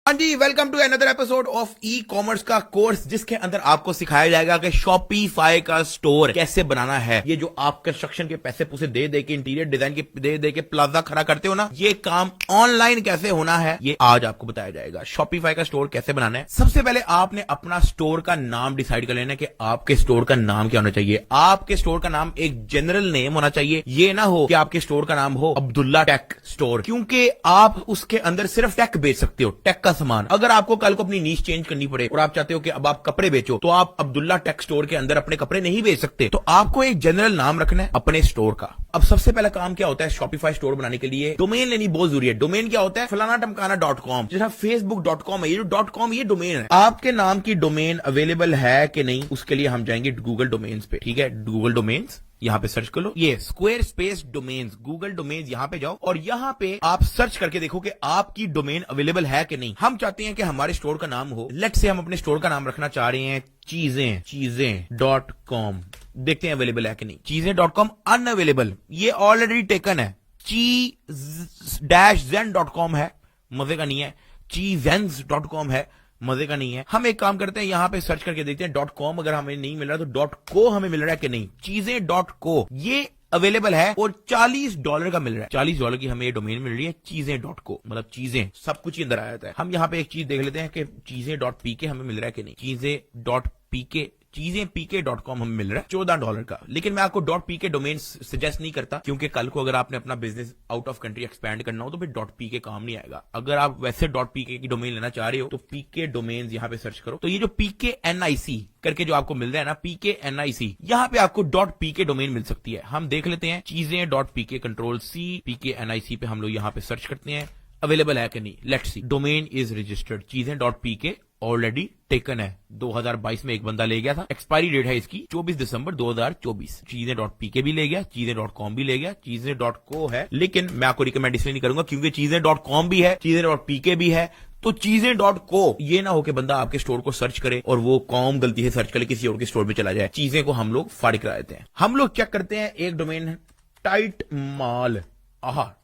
हाँ जी, welcome to another episode of e commerce का कोर्स, जिसके अंदर आपको सिखाया जाएगा कि शॉपिफाई का स्टोर कैसे बनाना है। ये जो आप कंस्ट्रक्शन के पैसे पूसे दे दे के, इंटीरियर डिजाइन के दे के प्लाजा खड़ा करते हो ना, ये काम ऑनलाइन कैसे होना है ये आज आपको बताया जाएगा। शॉपिफाई का स्टोर कैसे बनाना है। सबसे पहले आपने अपना स्टोर का नाम डिसाइड कर लेना कि आपके स्टोर का नाम क्या होना चाहिए। आपके स्टोर का नाम एक जनरल नेम होना चाहिए। ये ना हो कि आपके स्टोर का नाम हो अब्दुल्ला टेक स्टोर, क्योंकि आप उसके अंदर सिर्फ टेक बेच सकते हो, टेक का सामान। अगर आपको कल को अपनी नीश चेंज करनी पड़े और आप चाहते हो कि अब आप कपड़े बेचो, तो आप अब्दुल्ला टेक स्टोर के अंदर अपने कपड़े नहीं बेच सकते। तो आपको एक जनरल नाम रखना है अपने स्टोर का। अब सबसे पहला काम क्या होता है शॉपिफाई स्टोर बनाने के लिए, डोमेन लेनी बहुत जरूरी है। डोमेन क्या होता है, फलाना टमकाना .com, जैसा facebook.com है, ये जो .com ये डोमेन है। आपके नाम की डोमेन अवेलेबल है कि नहीं, उसके लिए हम जाएंगे गूगल डोमेन्स पे। ठीक है, गूगल डोमेन्स यहां पे सर्च कर लो, ये square space domains, Google domains, यहां पे जाओ और यहां पे आप सर्च करके देखो कि आपकी डोमेन अवेलेबल है कि नहीं। हम चाहते हैं कि हमारे स्टोर का नाम हो, लेट्स से हम अपने स्टोर का नाम रखना चाह रहे हैं चीजें.com। देखते हैं अवेलेबल है कि नहीं। चीजें.com अनअवेलेबल, ये ऑलरेडी टेकन है। ची-zen.com है, मजे का नहीं है। चीजेंस.com है, मजे का नहीं है। हम एक काम करते हैं, यहां पे सर्च करके देखते हैं .com अगर हमें नहीं मिल रहा तो .co हमें मिल रहा है कि नहीं। चीजें.co ये अवेलेबल है और $40 का मिल रहा है। $40 की हमें ये डोमेन मिल रही है चीजें.co, मतलब चीजें सब कुछ ही अंदर आ जाता है। हम यहां पे एक चीज देख लेते हैं कि चीजें.pk हमें मिल रहा है कि नहीं। चीजें.pk pk.com हमें मिल रहा है $14 का। लेकिन मैं आपको .pk डोमेन सजेस्ट नहीं करता, क्योंकि कल को अगर आपने अपना business out of country expand करना हो तो फिर .pk काम नहीं आएगा। अगर आप वैसे .pk की डोमेन लेना चाह रहे हो तो pk डोमेन यहां पे सर्च करो। तो ये जो pknic करके जो आपको मिल रहा है ना, pknic, यहां पे आपको .pk डोमेन मिल सकती है। हम देख लेते हैं चीजें.pk, कंट्रोल C, pknic पे हम लोग यहां पे सर्च करते हैं अवेलेबल है कि नहीं। Let's see, domain is registered. चीजें.pk ऑलरेडी टेकन है, 2022 में एक बंदा ले गया था। एक्सपायरी डेट है इसकी 24 दिसंबर 2024। चीजें.pk भी ले गया, चीजें.com भी ले गया, चीजें.co है। लेकिन मैं आपको रिकमेंड इसलिए नहीं करूंगा क्योंकि चीजें.com भी है, चीजें.pk भी है, तो चीजें.co ये ना हो कि बंदा आपके स्टोर को सर्च करे और वो कॉम गलती से सर्च करे किसी और के स्टोर पे चला जाए। चीजें को हम लोग फाड़ी करा देते हैं। हम लोग चेक करते हैं, एक डोमेन है टाइटमाल,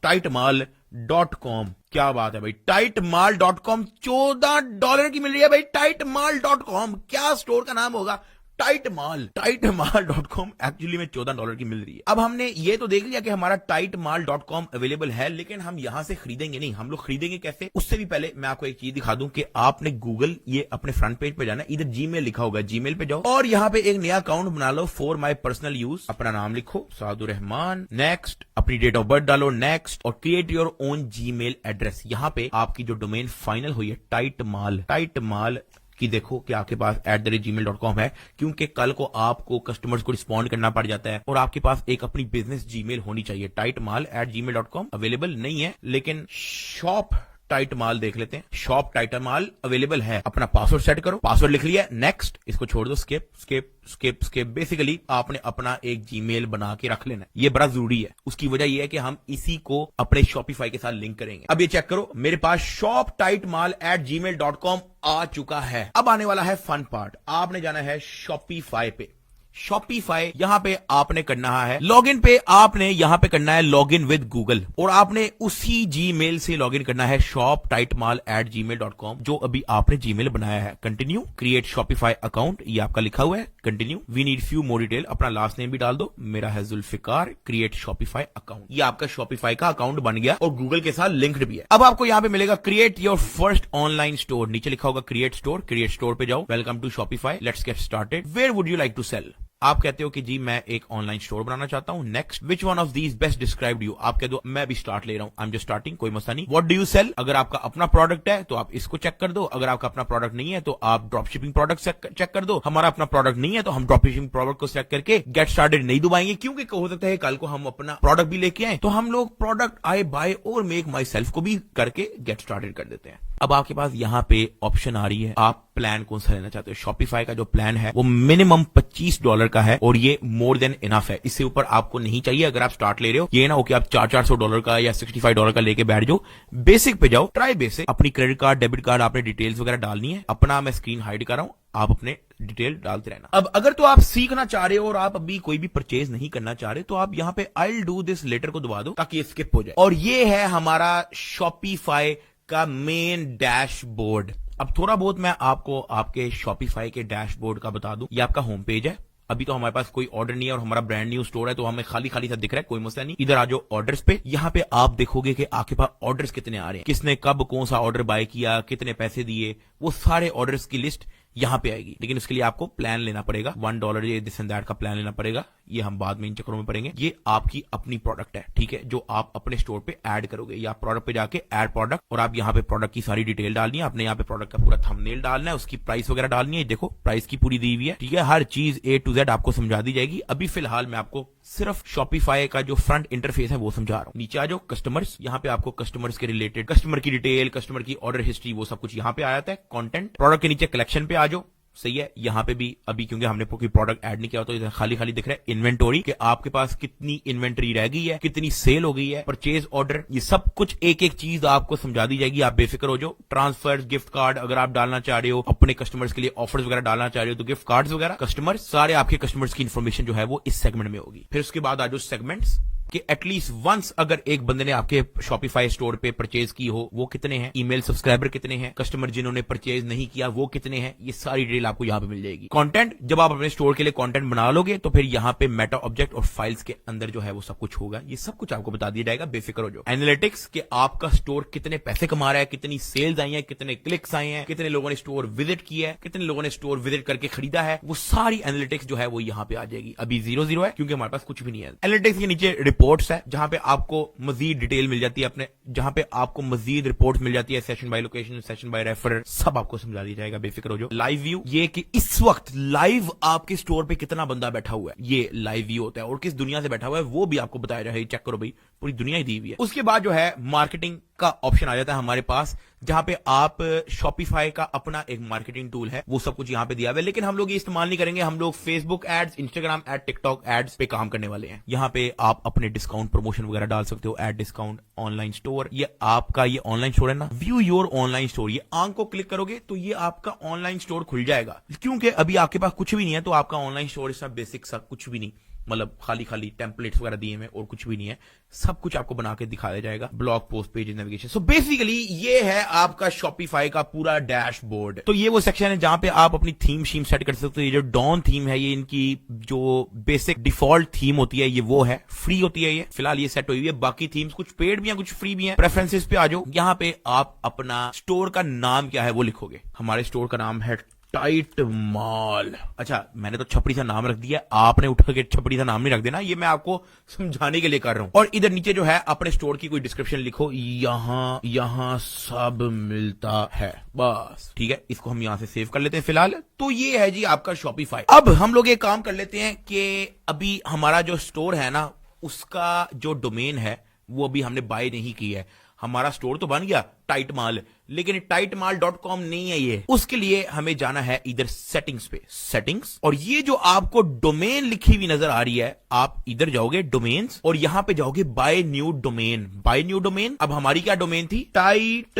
टाइटमाल.com। क्या बात है भाई, टाइटमाल.com $14 की मिल रही है भाई। टाइटमाल.com क्या स्टोर का नाम होगा, टाइटमाल.com एक्चुअली में $14 की मिल रही है। अब हमने ये तो देख लिया कि हमारा टाइटमाल.com अवेलेबल है, लेकिन हम यहां से खरीदेंगे नहीं। हम लोग खरीदेंगे कैसे, उससे भी पहले मैं आपको एक चीज दिखा दूं कि आपने गूगल ये अपने फ्रंट पेज पे जाना है, इधर जीमेल लिखा होगा, जीमेल पे जाओ और यहां पे एक नया अकाउंट बना लो फॉर माई पर्सनल यूज। अपना नाम लिखो सादुर रहमान, नेक्स्ट अपनी डेट ऑफ बर्थ डालो, नेक्स्ट, और create your own Gmail address. यहां पे आपकी जो डोमेन फाइनल हुई है टाइटमाल कि देखो कि आपके पास @gmail.com है, क्योंकि कल को आपको कस्टमर्स को रिस्पॉन्ड करना पड़ जाता है और आपके पास एक अपनी बिजनेस जीमेल होनी चाहिए। टाइटमाल@gmail.com अवेलेबल नहीं है, लेकिन शॉप टाइटमाल देख लेते हैं। शॉप टाइटमाल अवेलेबल है। अपना पासवर्ड सेट करो, पासवर्ड लिख लिया, नेक्स्ट, इसको छोड़ दो, skip skip skip skip. Basically आपने अपना एक जीमेल बना के रख लेना है, ये बड़ा जरूरी है। उसकी वजह यह है कि हम इसी को अपने शॉपिफाई के साथ लिंक करेंगे। अब ये चेक करो, मेरे पास shoptightmal@gmail.com आ चुका है। अब आने वाला है फन पार्ट, आपने जाना है शॉपिफाई पे। शॉपिफाई यहां पे आपने करना है लॉगिन पे, आपने यहां पे करना है लॉगिन विद गूगल और आपने उसी जीमेल से लॉगिन करना है shoptightmal@gmail.com जो अभी आपने जीमेल बनाया है। कंटिन्यू, क्रिएट शॉपिफाई अकाउंट, ये आपका लिखा हुआ है। Continue, we need few more detail, अपना लास्ट नेम भी डाल दो, मेरा है जुल्फिकार। क्रिएट शॉपिफाई अकाउंट, ये आपका शॉपिफाई का अकाउंट बन गया और गूगल के साथ लिंक्ड भी है। अब आपको यहां पे मिलेगा create your first online store, नीचे लिखा होगा क्रिएट स्टोर। क्रिएट स्टोर पे जाओ, welcome to Shopify, let's get started. Where would you like to sell, आप कहते हो कि जी मैं एक ऑनलाइन स्टोर बनाना चाहता हूं। Next, which one of these best described you, आप कह दो मैं भी स्टार्ट ले रहा हूं, आई एम जस्ट स्टार्टिंग, कोई मसला नहीं। व्हाट डू यू सेल, अगर आपका अपना प्रोडक्ट है तो आप इसको चेक कर दो, अगर आपका अपना प्रोडक्ट नहीं है तो आप ड्रॉप शिपिंग प्रोडक्ट चेक कर दो। हमारा अपना प्रोडक्ट नहीं है तो हम ड्रॉप शिपिंग प्रोडक्ट को चेक करके गेट स्टार्टेड नहीं दबाएंगे, क्योंकि हो सकता है कल को हम अपना प्रोडक्ट भी लेके आए तो हम लोग प्रोडक्ट आई बाय और मेक माई सेल्फ को भी करके गेट स्टार्टेड कर देते हैं। अब आपके पास यहां पे ऑप्शन आ रही है, आप प्लान कौन सा लेना चाहते हो। शॉपिफाई का जो प्लान है वो मिनिमम $25 का है और ये मोर देन इनफ है, इससे ऊपर आपको नहीं चाहिए अगर आप स्टार्ट ले रहे हो। ये ना हो कि आप $400 का या $65 का लेके बैठ जाओ। बेसिक पे जाओ, ट्राई बेसिक। अपनी क्रेडिट कार्ड, डेबिट कार्ड, आपने डिटेल्स वगैरह डालनी है। अपना मैं स्क्रीन हाइड कर रहा हूं, आप अपने डिटेल डालते रहना। अब अगर तो आप सीखना चाह रहे हो और आप अभी कोई भी परचेज नहीं करना चाह रहे तो आप यहां पे I will do this later को दबा दो ताकि ये स्किप हो जाए। और ये है हमारा शॉपिफाई का मेन डैशबोर्ड। अब थोड़ा बहुत मैं आपको आपके शॉपिफाई के डैशबोर्ड का बता दूं। ये आपका होम पेज है। अभी तो हमारे पास कोई ऑर्डर नहीं है और हमारा ब्रांड न्यू स्टोर है, तो हमें खाली खाली सा दिख रहा है, कोई मसला नहीं। इधर आ जाओ ऑर्डर्स पे। यहाँ पे आप देखोगे कि आपके पास ऑर्डर्स कितने आ रहे हैं, किसने कब कौन सा ऑर्डर बाय किया, कितने पैसे दिए, वो सारे ऑर्डर्स की लिस्ट यहां पे आएगी। लेकिन उसके लिए आपको प्लान लेना पड़ेगा, $1 ये दिस एंड दैट का प्लान लेना पड़ेगा। ये हम बाद में इन चक्करों में पड़ेंगे। ये आपकी अपनी प्रोडक्ट है, ठीक है, जो आप अपने स्टोर पे ऐड करोगे। या प्रोडक्ट पे जाके ऐड प्रोडक्ट, और आप यहाँ पे प्रोडक्ट की सारी डिटेल डालनी है, आपने यहाँ पे प्रोडक्ट का पूरा थंबनेल डालना है, उसकी प्राइस वगैरह डालनी है। देखो प्राइस की पूरी दी हुई है, ठीक है, हर चीज A to Z आपको समझा दी जाएगी। अभी फिलहाल मैं आपको सिर्फ शॉपिफाई का जो फ्रंट इंटरफेस है वो समझा रहा हूं। नीचे आ जाओ कस्टमर्स, यहाँ पे आपको कस्टमर्स के रिलेटेड, कस्टमर की डिटेल, कस्टमर की ऑर्डर हिस्ट्री, वो सब कुछ यहाँ पे आ जाता है। कंटेंट, प्रोडक्ट के नीचे कलेक्शन पे आ जाओ। सही है, यहां पे भी अभी क्योंकि हमने कोई प्रोडक्ट ऐड नहीं किया तो इधर खाली खाली दिख रहा है। इन्वेंटोरी, कि आपके पास कितनी इन्वेंटरी रह गई है, कितनी सेल हो गई है, परचेज ऑर्डर, ये सब कुछ एक एक चीज आपको समझा दी जाएगी। आप बेफिक्र हो जाओ। ट्रांसफर, गिफ्ट कार्ड अगर आप डालना चाह रहे हो, अपने कस्टमर्स के लिए ऑफर्स वगैरह डालना चाह रहे हो, तो गिफ्ट कार्ड्स वगैरह, कस्टमर्स, सारे आपके कस्टमर्स की इन्फॉर्मेशन जो है वो इस सेगमेंट में होगी। फिर उसके बाद आ जाओ सेगमेंट्स, कि एटलीस्ट वंस अगर एक बंदे ने आपके शॉपिफाई स्टोर पे परचेज की हो, वो कितने हैं, ईमेल सब्सक्राइबर कितने हैं, कस्टमर जिन्होंने परचेज नहीं किया वो कितने हैं, ये सारी डिटेल आपको यहाँ पे मिल जाएगी। कंटेंट, जब आप अपने स्टोर के लिए कंटेंट बना लोगे तो फिर यहाँ पे मेटा ऑब्जेक्ट और फाइल्स के अंदर जो है वो सब कुछ होगा। ये सब कुछ आपको बता दिया जाएगा, बेफिक्र हो जाओ। एनालिटिक्स, कि आपका स्टोर कितने पैसे कमा रहा है, कितनी सेल्स आई है, कितने क्लिक्स आए हैं, कितने लोगों ने स्टोर विजिट किया है, कितने लोगों ने स्टोर विजिट करके खरीदा है, वो सारी एनालिटिक्स जो है वो यहाँ पे आ जाएगी। अभी 0 है क्योंकि हमारे पास कुछ भी नहीं है। एनालिटिक्स के नीचे रिपोर्ट्स है, जहां पे आपको मजीद डिटेल मिल जाती है, अपने जहां पे आपको मजीद रिपोर्ट्स मिल जाती है, session by location, session by refer, सब आपको समझा दिया जाएगा, बेफिक्र हो जाओ। लाइव व्यू, ये कि इस वक्त लाइव आपके स्टोर पे कितना बंदा बैठा हुआ है, ये लाइव व्यू होता है, और किस दुनिया से बैठा हुआ है वो भी आपको बताया जाएगा। चेक करो भाई, पूरी दुनिया ही दी हुई है। उसके बाद जो है मार्केटिंग का ऑप्शन आ जाता है हमारे पास, जहां पे आप शॉपिफाई का अपना एक मार्केटिंग टूल है, वो सब कुछ यहां पे दिया हुआ है। लेकिन हम लोग ये इस्तेमाल नहीं करेंगे, हम लोग Facebook ads, Instagram ad, TikTok ads पे काम करने वाले हैं। यहां पे आप अपने डिस्काउंट प्रमोशन वगैरह डाल सकते हो, एड डिस्काउंट, ऑनलाइन स्टोर। ये आपका ये ऑनलाइन स्टोर है ना, व्यू योर ऑनलाइन स्टोर, ये आंख को क्लिक करोगे तो ये आपका ऑनलाइन स्टोर खुल जाएगा। क्योंकि अभी आपके पास कुछ भी नहीं है, तो आपका ऑनलाइन स्टोर इस बेसिक सा कुछ भी नहीं, मतलब खाली खाली टेम्पलेट्स वगैरह दिए हैं और कुछ भी नहीं है, सब कुछ आपको बना के दिखाया जाएगा। Blog post, page navigation. So basically ये है आपका शॉपिफाई का पूरा डैशबोर्ड। तो ये वो सेक्शन है जहां पे आप अपनी थीम शीम सेट कर सकते हो। ये जो डॉन थीम है, ये इनकी जो बेसिक डिफॉल्ट थीम होती है, ये वो है, फ्री होती है। ये फिलहाल ये सेट हुई है। बाकी थीम्स कुछ पेड भी हैं, कुछ फ्री भी हैं। प्रेफरेंसेस पे आ जाओ, यहां पे आप अपना स्टोर का नाम क्या है वो लिखोगे। हमारे स्टोर का नाम है टाइट माल। अच्छा, मैंने तो छपड़ी सा नाम रख दिया, आपने उठ के छपड़ी सा नाम नहीं रख देना, ये मैं आपको समझाने के लिए कर रहा हूं। और इधर नीचे जो है अपने स्टोर की कोई डिस्क्रिप्शन लिखो, यहां सब मिलता है, बस ठीक है। इसको हम यहां से सेव कर लेते हैं फिलहाल। तो ये है जी आपका शॉपिफाई। अब हम लोग एक काम कर लेते हैं कि अभी हमारा जो स्टोर है ना, उसका जो डोमेन है वो अभी हमने बाय नहीं की है। हमारा स्टोर तो बन गया टाइट माल, लेकिन tightmal.com नहीं है ये। उसके लिए हमें जाना है इधर सेटिंग्स पे, सेटिंग्स, और ये जो आपको डोमेन लिखी हुई नजर आ रही है, आप इधर जाओगे डोमेन्स और यहां पे जाओगे buy new domain, buy new domain. अब हमारी क्या डोमेन थी, tightmal.com।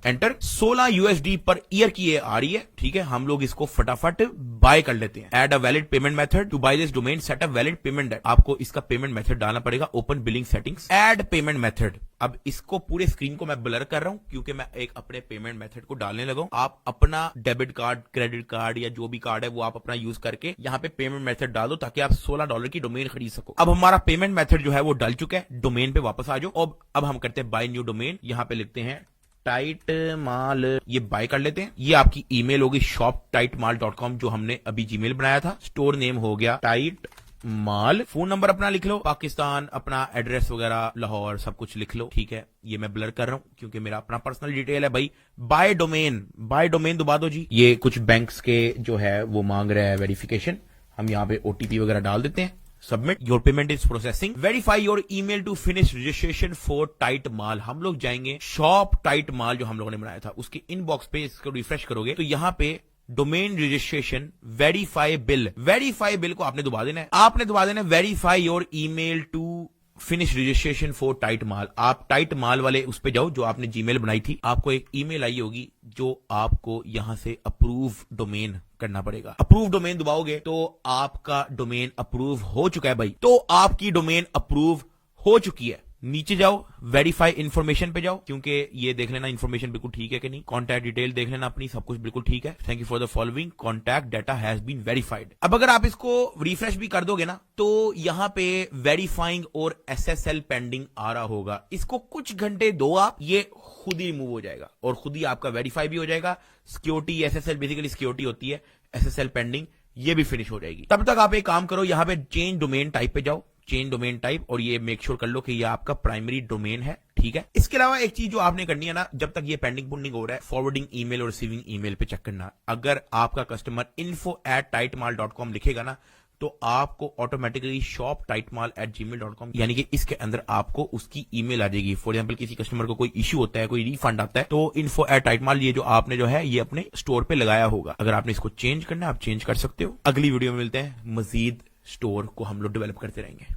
एंटर। $16 पर ईयर की ये आ रही है, ठीक है। हम लोग इसको फटाफट बाय कर लेते हैं। Add a valid payment method to buy this domain, set up valid payment. आपको इसका पेमेंट मेथड डालना पड़ेगा। Open billing settings, add payment method. अब इसको पूरे स्क्रीन को मैं ब्लर कर रहा हूं क्योंकि मैं एक अपने पेमेंट मेथड को डालने लगा हूं। आप अपना डेबिट कार्ड, क्रेडिट कार्ड या जो भी कार्ड है वो आप अपना यूज करके यहां पे पेमेंट मेथड डाल दो ताकि आप $16 की डोमेन खरीद सको। अब हमारा पेमेंट मेथड जो है वो डल चुका है। डोमेन पे वापस आ जाओ। अब हम करते हैं बाय न्यू डोमेन। यहां पे लिखते हैं टाइट माल, ये बाय कर लेते हैं। ये आपकी ईमेल होगी shop@tightmal.com, जो हमने अभी जीमेल बनाया था। स्टोर नेम हो गया टाइट माल। फोन नंबर अपना लिख लो, पाकिस्तान, अपना एड्रेस वगैरह लाहौर, सब कुछ लिख लो, ठीक है। ये मैं ब्लर कर रहा हूं क्योंकि मेरा अपना पर्सनल डिटेल है भाई। बाय डोमेन दबा दो जी। ये कुछ बैंक्स के जो है वो मांग रहा है वेरिफिकेशन, हम यहाँ पे OTP वगैरह डाल देते हैं। Submit, your payment is processing. Verify your email to finish registration for tight mall. हम लोग जाएंगे शॉप टाइट माल जो हम लोगों ने बनाया था उसके इनबॉक्स पे, इसको रिफ्रेश करोगे तो यहां पे domain registration verify bill, verify bill को आपने दबा देना है। आपने दबा देना है verify your email to finish registration for tight mall. आप टाइट माल वाले उस पे जाओ जो आपने जीमेल बनाई थी, आपको एक ईमेल आई होगी जो आपको यहां से अप्रूव डोमेन करना पड़ेगा। अप्रूव डोमेन दबाओगे तो आपका डोमेन अप्रूव हो चुका है भाई। तो आपकी डोमेन अप्रूव हो चुकी है। नीचे जाओ, वेरीफाई इन्फॉर्मेशन पे जाओ, क्योंकि ये देख लेना इन्फॉर्मेशन बिल्कुल ठीक है कि नहीं। कॉन्टैक्ट डिटेल देख लेना अपनी, सब कुछ बिल्कुल ठीक है। Thank you for the following, contact data has been verified. अब अगर आप इसको रिफ्रेश भी कर दोगे ना, तो यहां पे वेरीफाइंग और SSL पेंडिंग आ रहा होगा। इसको कुछ घंटे दो आप, ये खुद ही रिमूव हो जाएगा और खुद ही आपका वेरीफाई भी हो जाएगा। सिक्योरिटी SSL बेसिकली सिक्योरिटी होती है, SSL पेंडिंग ये भी फिनिश हो जाएगी। तब तक आप एक काम करो, यहां पे चेंज डोमेन टाइप पे जाओ, चेंज डोमेन टाइप, और ये मेक श्योर कर लो कि ये आपका प्राइमरी डोमेन है, ठीक है। इसके अलावा एक चीज जो आपने करनी है ना, जब तक ये पेंडिंग पुंडिंग हो रहा है, फॉरवर्डिंग ईमेल और रिसीविंग ईमेल पे चेक करना। अगर आपका कस्टमर info@tightmal.com लिखेगा ना, तो आपको ऑटोमेटिकली shop@tightmal@gmail.com यानी कि इसके अंदर आपको उसकी ईमेल आ जाएगी। फॉर एग्जांपल किसी कस्टमर को कोई इश्यू होता है, कोई रिफंड आता है, तो info@tightmal ये जो आपने जो है ये अपने स्टोर पे लगाया होगा। अगर आपने इसको चेंज करना है, आप चेंज कर सकते हो। अगली वीडियो में मिलते हैं, मजीद स्टोर को हम लोग डेवलप करते रहेंगे।